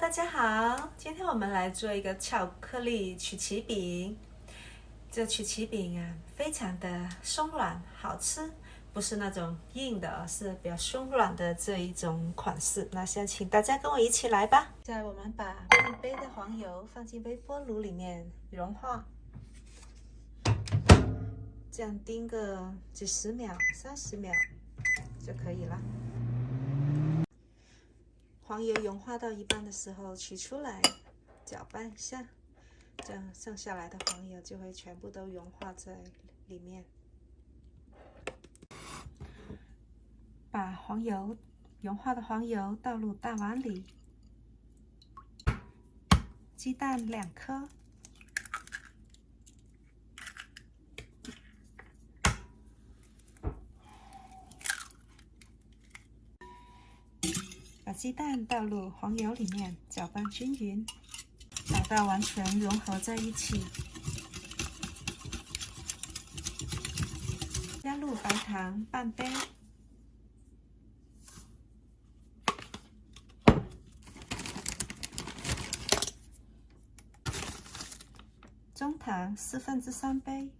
大家好，今天我们来做一个巧克力曲奇饼。这曲奇饼啊，非常的松软，好吃，不是那种硬的，而是比较松软的这一种款式。那先请大家跟我一起来吧。现在我们把半杯的黄油放进微波炉里面融化，这样叮个几十秒、30秒就可以了。黄油融化到一半的时候取出来，搅拌一下，这样剩下来的黄油就会全部都融化在里面。把融化的黄油倒入大碗里，鸡蛋2颗，把鸡蛋倒入黄油里面，搅拌均匀，搅到完全融合在一起。加入白糖半杯，中糖3/4杯，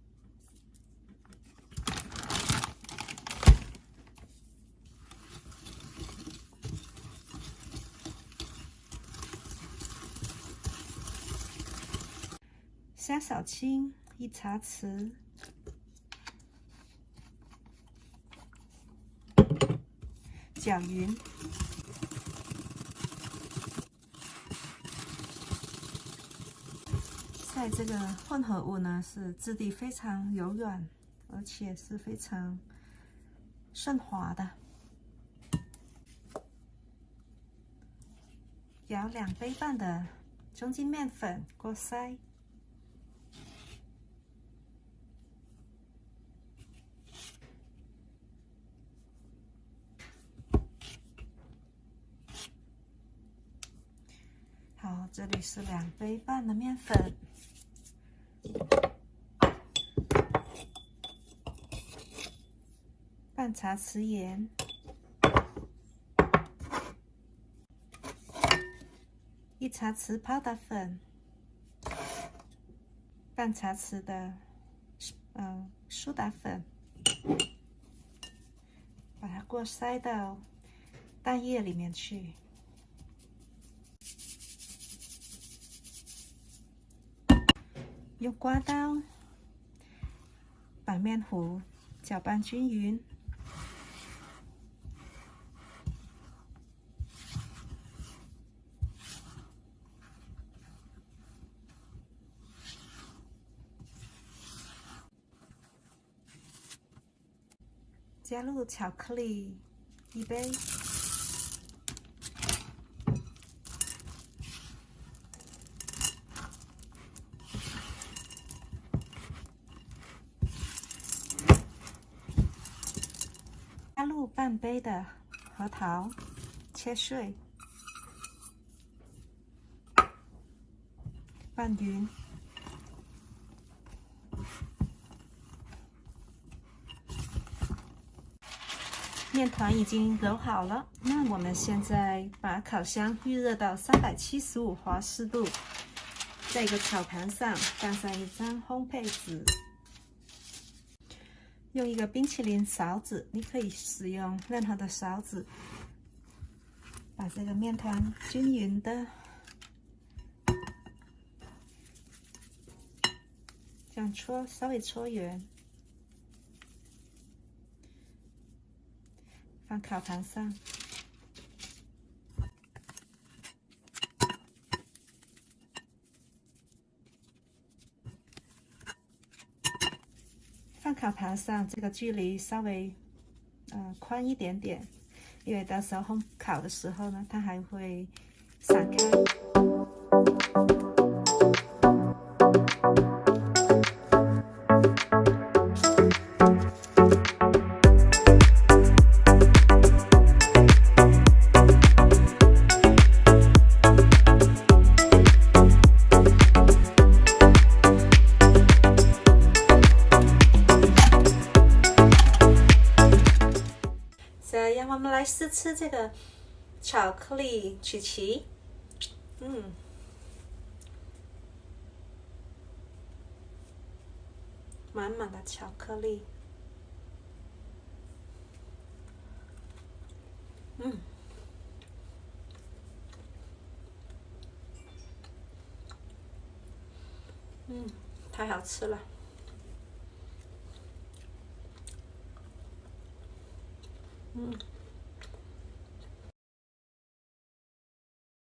虾少青1茶匙，搅匀。在这个混合物呢，是质地非常柔软，而且是非常顺滑的。舀2杯半的中筋面粉过筛。好，这里是2杯半的面粉，半茶匙盐，1茶匙泡打粉，半茶匙的苏打粉，把它过筛到蛋液里面去。用刮刀把面糊搅拌均匀，加入巧克力1杯，加入半杯的核桃切碎，拌匀。面团已经揉好了，那我们现在把烤箱预热到375华氏度，在一个炒盘上放上一张烘焙纸，用一个冰淇淋勺子，你可以使用任何的勺子，把这个面团均匀的这样搓，稍微搓圆，放烤盘上。放烤盘上，这个距离稍微宽一点点，因为到时候烘烤的时候呢，它还会散开。让我们来试吃这个巧克力曲奇。嗯，满满的巧克力。太好吃了。